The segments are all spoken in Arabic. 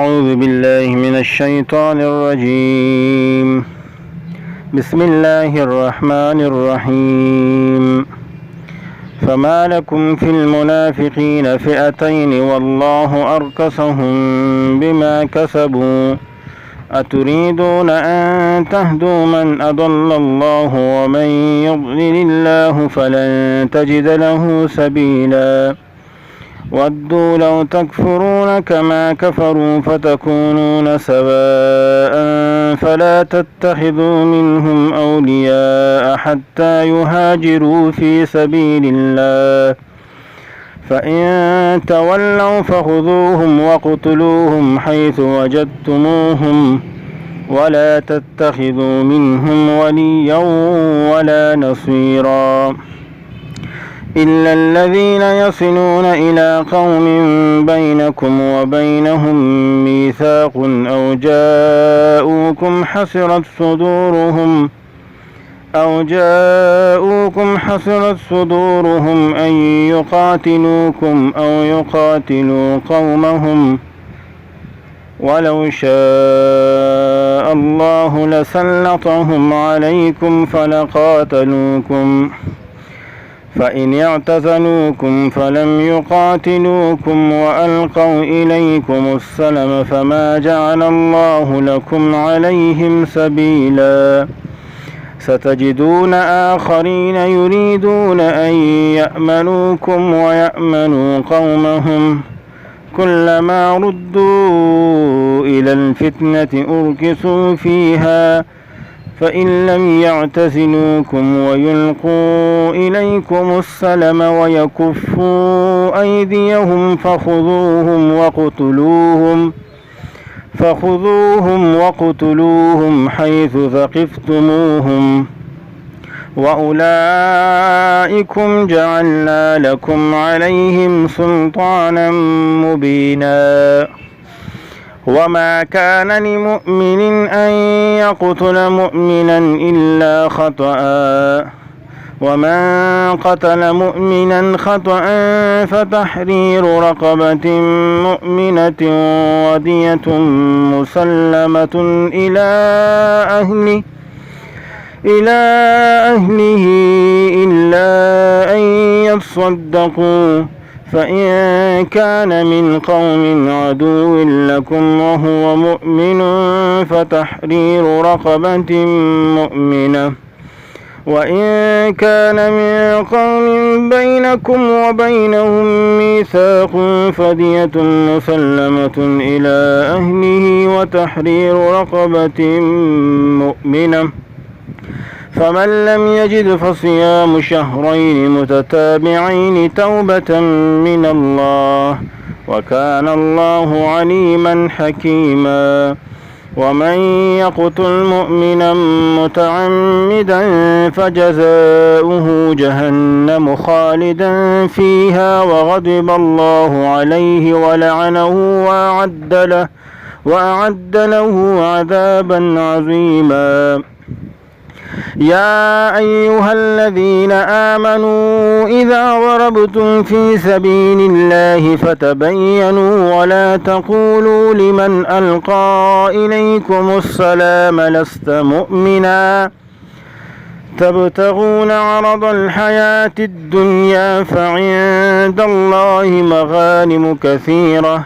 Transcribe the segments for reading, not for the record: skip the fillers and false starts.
أعوذ بالله من الشيطان الرجيم. بسم الله الرحمن الرحيم. فما لكم في المنافقين فئتين والله أركسهم بما كسبوا أتريدون أن تهدوا من أضل الله ومن يضلل الله فلن تجد له سبيلا ودوا لو تكفرون كما كفروا فتكونون سواء فلا تتخذوا منهم أولياء حتى يهاجروا في سبيل الله فإن تولوا فخذوهم واقتلوهم حيث وجدتموهم ولا تتخذوا منهم وليا ولا نصيرا إلا الذين يصلون إلى قوم بينكم وبينهم ميثاق أو جاءوكم حصرت صدورهم أن يقاتلوكم أو يقاتلوا قومهم ولو شاء الله لسلطهم عليكم فلقاتلوكم فإن اعتزلوكم فلم يقاتلوكم وألقوا إليكم السلم فما جعل الله لكم عليهم سبيلا ستجدون آخرين يريدون أن يأمنوكم ويأمنوا قومهم كلما ردوا إلى الفتنة أركسوا فيها فإن لم يعتزلوكم ويلقوا إليكم السلم ويكفوا أيديهم فخذوهم وقتلوهم حيث ثقفتموهم وأولئكم جعلنا لكم عليهم سلطانا مبينا وما كان لمؤمن أن يقتل مؤمنا إلا خطأ ومن قتل مؤمنا خطأ فتحرير رقبة مؤمنة ودية مسلمة إلى أهله إلا أن يصدقوا فإن كان من قوم عدو لكم وهو مؤمن فتحرير رقبة مؤمنة وإن كان من قوم بينكم وبينهم ميثاق فدية مسلمة إلى أهله وتحرير رقبة مؤمنة فمن لم يجد فصيام شهرين متتابعين توبة من الله وكان الله عليما حكيما ومن يقتل مؤمنا متعمدا فجزاؤه جهنم خالدا فيها وغضب الله عليه ولعنه وأعد له عذابا عظيما يا أيها الذين آمنوا إذا ضربتم في سبيل الله فتبينوا ولا تقولوا لمن ألقى إليكم السلام لست مؤمنا تبتغون عرض الحياة الدنيا فعند الله مغانم كثيرة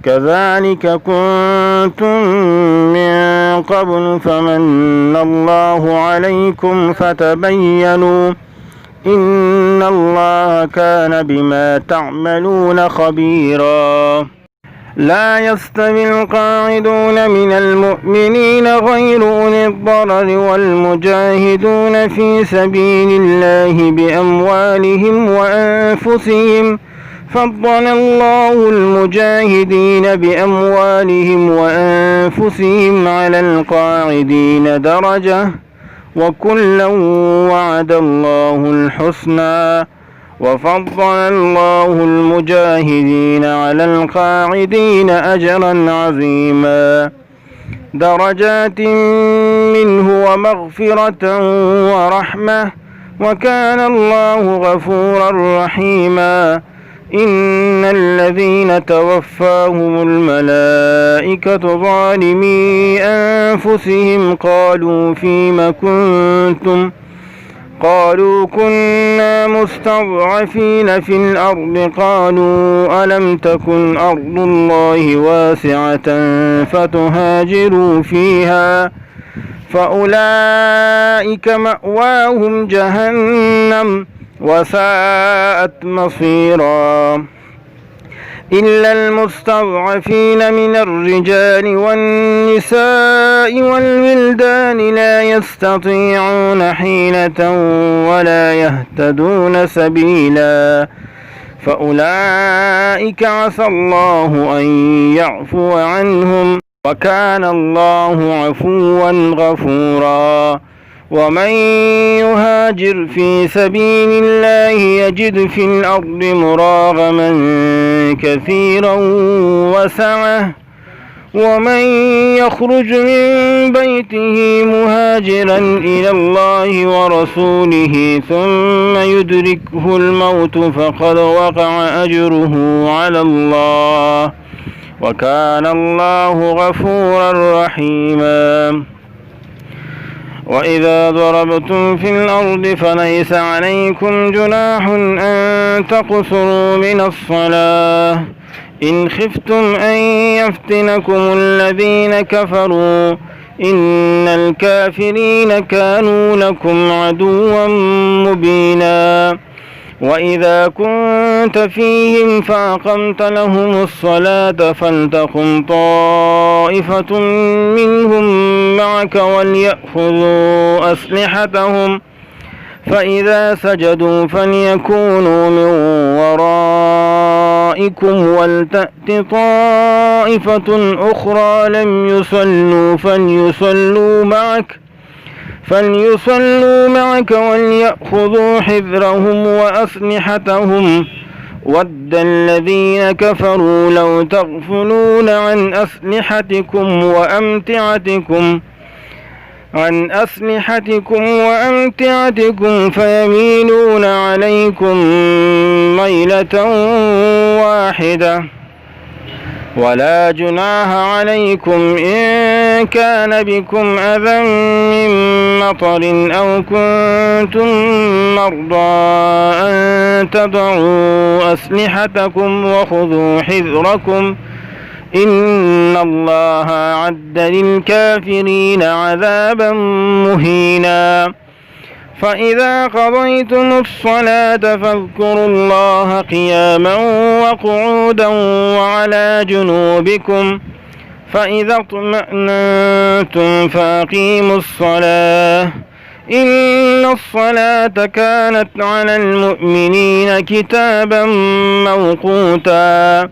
كذلك كنتم من قبل فمن الله عليكم فتبينوا إن الله كان بما تعملون خبيرا لا يستوي القاعدون من المؤمنين غير أولي الضرر والمجاهدون في سبيل الله بأموالهم وأنفسهم فضل الله المجاهدين بأموالهم وأنفسهم على القاعدين درجة وكلا وعد الله الحسنى وفضل الله المجاهدين على القاعدين أجرا عظيما درجات منه ومغفرة ورحمة وكان الله غفورا رحيما إن الذين توفاهم الملائكة ظالمي أنفسهم قالوا فيم كنتم قالوا كنا مستضعفين في الأرض قالوا ألم تكن أرض الله واسعة فتهاجروا فيها فأولئك مأواهم جهنم وساءت مصيرا إلا المستضعفين من الرجال والنساء والولدان لا يستطيعون حيلة ولا يهتدون سبيلا فأولئك عسى الله أن يعفو عنهم وكان الله عفوا غفورا ومن يهاجر في سبيل الله يجد في الأرض مراغما كثيرا وسعة ومن يخرج من بيته مهاجرا إلى الله ورسوله ثم يدركه الموت فقد وقع أجره على الله وكان الله غفورا رحيما وإذا ضربتم في الأرض فليس عليكم جناح أن تقصروا من الصلاة إن خفتم أن يفتنكم الذين كفروا إن الكافرين كانوا لكم عدوا مبينا وإذا كنت فيهم فأقمت لهم الصلاة فلتقم طائفة منهم معك وليأخذوا أسلحتهم فإذا سجدوا فليكونوا من ورائكم ولتأت طائفة أخرى لم يصلوا فليصلوا معك وليأخذوا حذرهم وأسلحتهم ود الذين كفروا لو تغفلون عن أسلحتكم وأمتعتكم فيميلون عليكم ميلة واحدة ولا جناح عليكم إن كان بكم أذى من مطر أو كنتم مرضى أن تضعوا أسلحتكم وخذوا حذركم إن الله أعد للكافرين عذابا مهينا فإذا قضيتم الصلاة فاذكروا الله قياما وقعودا وعلى جنوبكم فإذا اطمأننتم فأقيموا الصلاة إن الصلاة كانت على المؤمنين كتابا موقوتا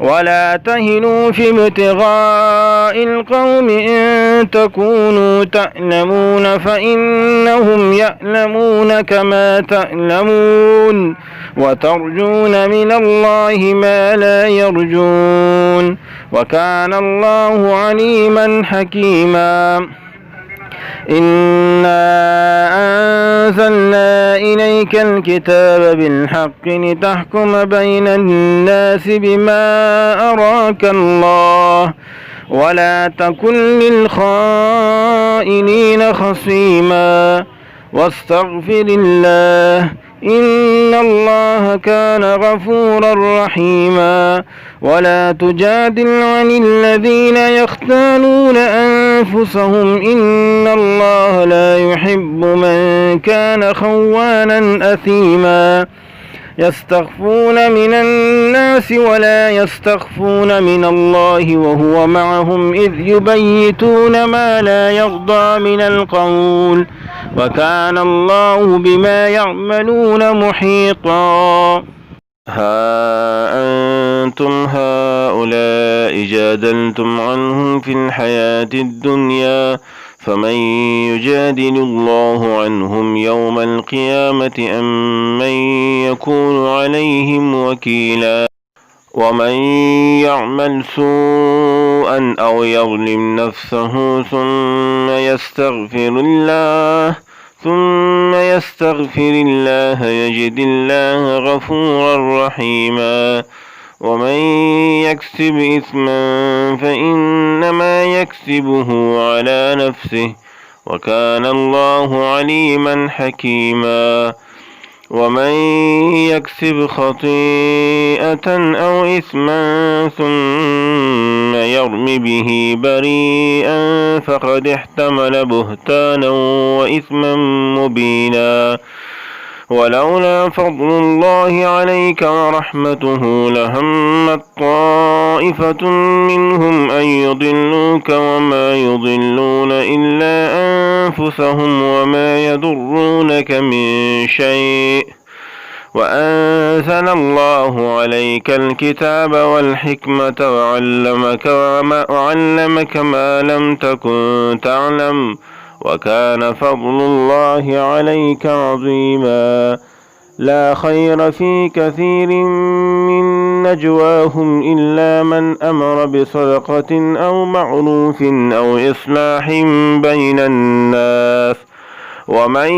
ولا تهنوا في ابتغاء القوم إن تكونوا تألمون فإنهم يألمون كما تألمون وترجون من الله ما لا يرجون وكان الله عليما حكيما إنا أنزلنا إليك الكتاب بالحق لتحكم بين الناس بما أراك الله ولا تكن للخائنين خصيما واستغفر الله إن الله كان غفورا رحيما ولا تجادل عن الذين يختانون أنفسهم إن الله لا يحب من كان خوانا أثيما يستخفون من الناس ولا يستخفون من الله وهو معهم إذ يبيتون ما لا يرضى من القول وكان الله بما يعملون محيطا ها أنتم هؤلاء جادلتم عنهم في الحياة الدنيا فمن يجادل الله عنهم يوم القيامة أم من يكون عليهم وكيلا ومن يعمل سوءا أو يظلم نفسه ثم ثم يستغفر الله يجد الله غفورا رحيما. ومن يكسب إثما فإنما يكسبه على نفسه وكان الله عليما حكيما. ومن يكسب خطيئة أو إثما ثم يرم به بريئا فقد احتمل بهتانا وإثما مبينا. ولولا فضل الله عليك ورحمته لهمت طائفة منهم أن يضلوك وما يضلون إلا أنفسهم وما يضرونك من شيء وأنزل الله عليك الكتاب والحكمة وعلمك ما لم تكن تعلم وكان فضل الله عليك عظيما. لا خير في كثير من نجواهم إلا من أمر بصدقة أو معروف أو إصلاح بين الناس ومن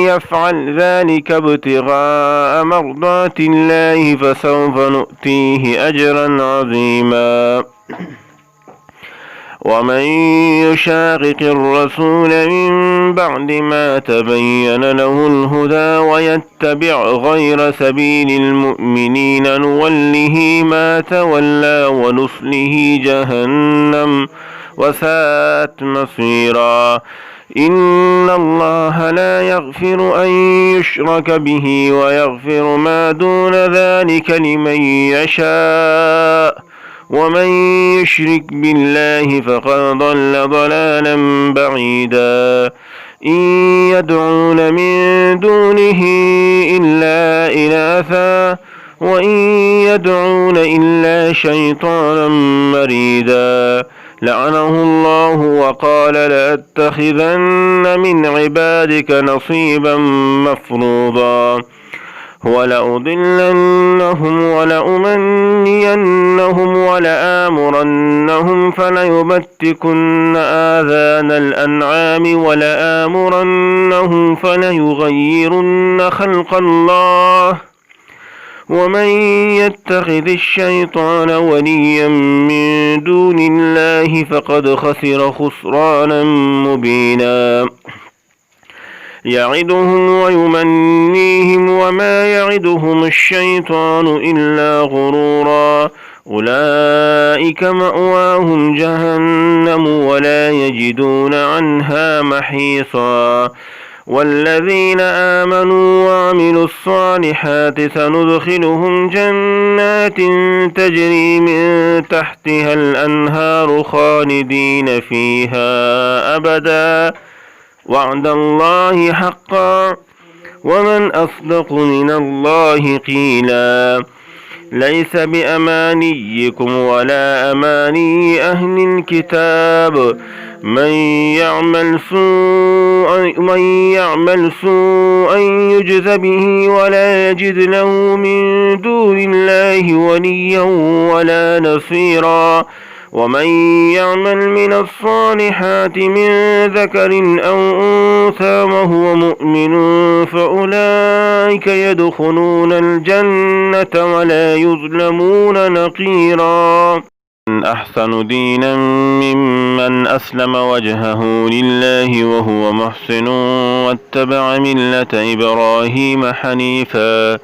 يفعل ذلك ابتغاء مرضات الله فسوف نؤتيه أجرا عظيما. ومن يشاقق الرسول من بعد ما تبين له الهدى ويتبع غير سبيل المؤمنين نوله ما تولى ونصله جهنم وساءت مصيرا. إن الله لا يغفر أن يشرك به ويغفر ما دون ذلك لمن يشاء ومن يشرك بالله فقد ضل ضلالا بعيدا. إن يدعون من دونه إلا إناثا وإن يدعون إلا شيطانا مريدا. لعنه الله وقال لأتخذن من عبادك نصيبا مفروضا. ولأضلنهم ولأمنينهم ولآمرنهم فليبتكن آذان الأنعام ولآمرنهم فليغيرن خلق الله. ومن يتخذ الشيطان وليا من دون الله فقد خسر خسرانا مبينا. يعدهم ويمنيهم وما يعدهم الشيطان إلا غرورا. أولئك مأواهم جهنم ولا يجدون عنها محيصا. والذين آمنوا وعملوا الصالحات سندخلهم جنات تجري من تحتها الأنهار خالدين فيها أبدا وعد الله حقا ومن أصدق من الله قيلا. ليس بأمانيكم ولا أماني أهل الكتاب من يعمل سوءا يجز به ولا يجد له من دون الله وليا ولا نصيرا. ومن يعمل من الصالحات من ذكر أو أنثى وهو مؤمن فأولئك يدخلون الجنة ولا يظلمون نقيرا. أحسن دينا ممن أسلم وجهه لله وهو محسن واتبع ملة إبراهيم حنيفا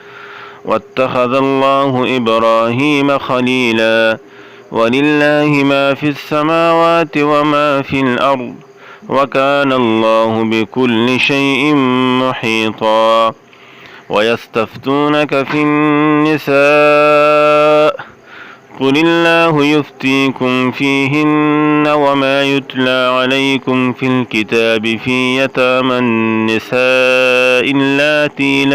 واتخذ الله إبراهيم خليلا. ولله ما في السماوات وما في الأرض وكان الله بكل شيء محيطا. ويستفتونك في النساء قل الله يفتيكم فيهن وما يتلى عليكم في الكتاب في يتامى النساء اللاتي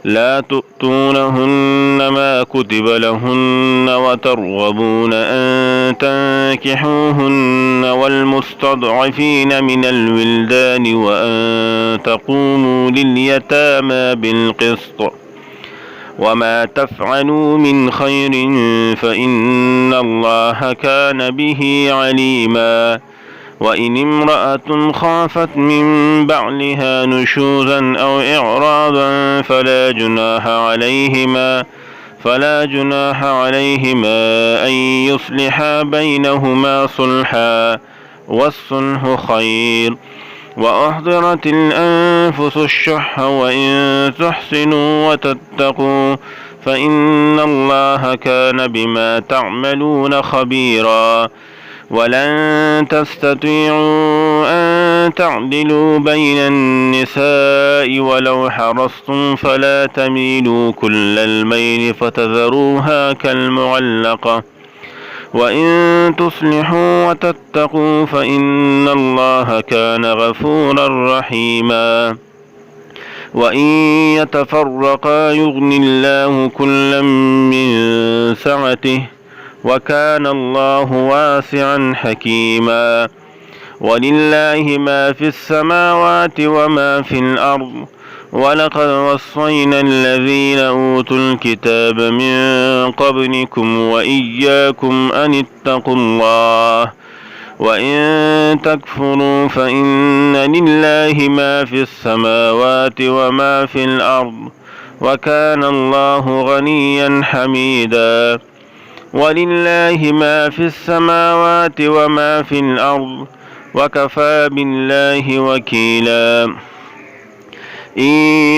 لا تؤتونهن ما كتب لهن وترغبون أن تنكحوهن والمستضعفين من الولدان وأن تقوموا لليتامى بالقسط وما تفعلوا من خير فإن الله كان به عليما. وإن امرأة خافت من بعلها نشوزا أو إعراضا فلا جناح عليهما أن يصلحا بينهما صلحا، والصلح خير. وأحضرت الأنفس الشح، وإن تحسنوا وتتقوا فإن الله كان بما تعملون خبيرا. ولن تستطيعوا أن تعدلوا بين النساء ولو حرصتم، فلا تميلوا كل الميل فتذروها كالمعلقة. وإن تصلحوا وتتقوا فإن الله كان غفورا رحيما. وإن يتفرقا يغني الله كلا من سعته، وكان الله واسعا حكيما. ولله ما في السماوات وما في الأرض، ولقد وصينا الذين أوتوا الكتاب من قبلكم وإياكم أن اتقوا الله. وإن تكفروا فإن لله ما في السماوات وما في الأرض، وكان الله غنيا حميدا. ولله ما في السماوات وما في الأرض، وكفى بالله وكيلا. إن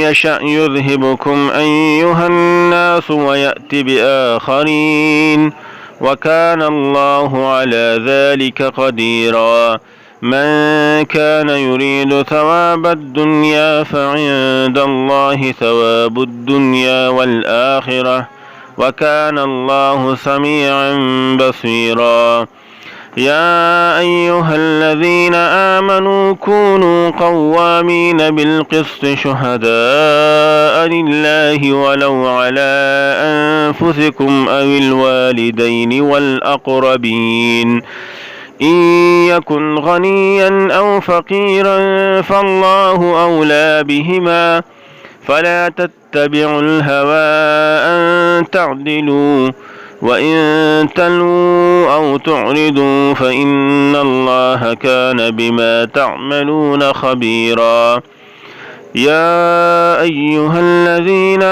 يشأ يذهبكم أيها الناس ويأت بآخرين، وكان الله على ذلك قديرا. من كان يريد ثواب الدنيا فعند الله ثواب الدنيا والآخرة، وكان الله سميعا بصيرا. يا أيها الذين آمنوا كونوا قوامين بالقسط شهداء لله ولو على أنفسكم أو الوالدين والأقربين. إن يكن غنيا أو فقيرا فالله أولى بهما، فلا تتبعوا الهوى أن تعدلوا، وإن تلووا أو تعرضوا فإن الله كان بما تعملون خبيرا. يا أيها الذين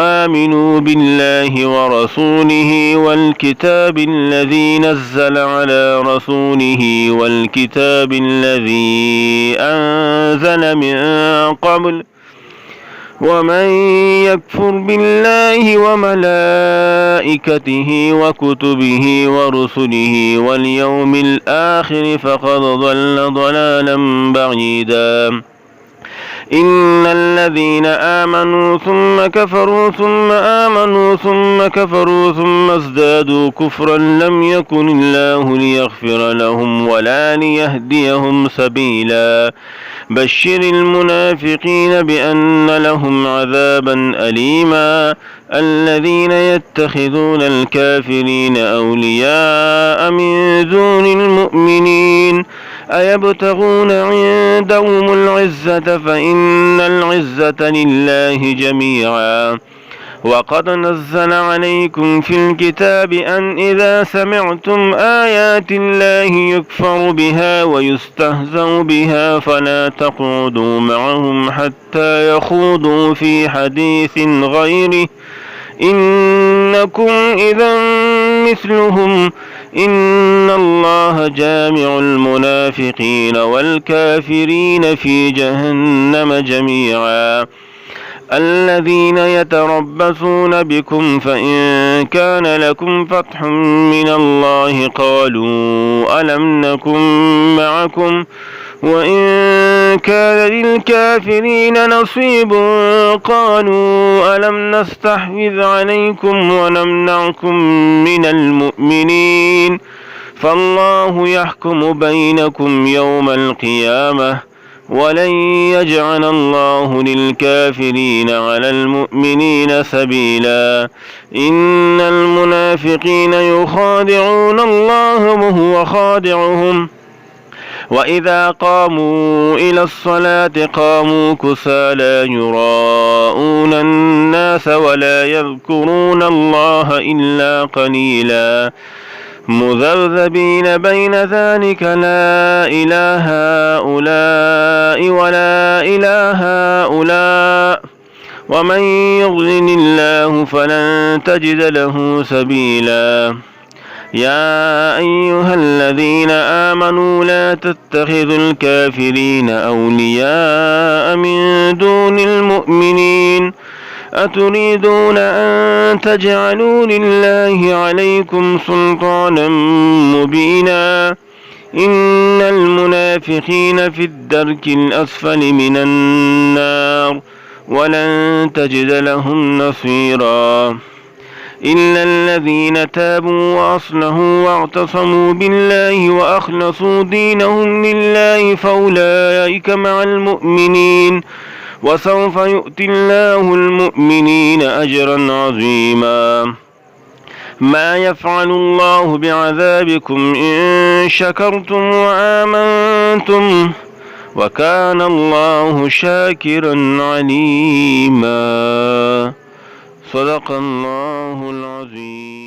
آمنوا بالله ورسوله والكتاب الذي نزل على رسوله والكتاب الذي أنزل من قبل، ومن يكفر بالله وملائكته وكتبه ورسله واليوم الآخر فقد ضل ضلالا بعيدا. إن الذين آمنوا ثم كفروا ثم آمنوا ثم كفروا ثم ازدادوا كفرا لم يكن الله ليغفر لهم ولا ليهديهم سبيلا. بشر المنافقين بأن لهم عذابا أليما. الذين يتخذون الكافرين أولياء من دون المؤمنين أيبتغون عندهم العزة فإن العزة لله جميعا. وقد نزل عليكم في الكتاب أن إذا سمعتم آيات الله يكفر بها ويستهزأ بها فلا تقعدوا معهم حتى يخوضوا في حديث غيره، إنكم إذا مثلهم، إن الله جامع المنافقين والكافرين في جهنم جميعا. الذين يتربصون بكم فإن كان لكم فتح من الله قالوا ألم نكن معكم، وإن كان للكافرين نصيب قالوا ألم نستحوذ عليكم ونمنعكم من المؤمنين، فالله يحكم بينكم يوم القيامة، ولن يجعل الله للكافرين على المؤمنين سبيلا. إن المنافقين يخادعون الله وهو خادعهم، وإذا قاموا إلى الصلاة قاموا كسالى يراءون الناس ولا يذكرون الله إلا قليلا. مذبذبين بين ذلك لا إله هؤلاء ولا إله هؤلاء ومن يضلل الله فلن تجد له سبيلا يا أيها الذين آمنوا لا تتخذوا الكافرين أولياء من دون المؤمنين أتريدون أن تجعلوا لله عليكم سلطانا مبينا إن المنافقين في الدرك الأسفل من النار ولن تجد لهم نصيرا إلا الذين تابوا وأصلحوا واعتصموا بالله وأخلصوا دينهم لله فأولئك مع المؤمنين وسوف يؤتي الله المؤمنين أجرا عظيما ما يفعل الله بعذابكم إن شكرتم وآمنتم وكان الله شاكرا عليما صدق الله العظيم.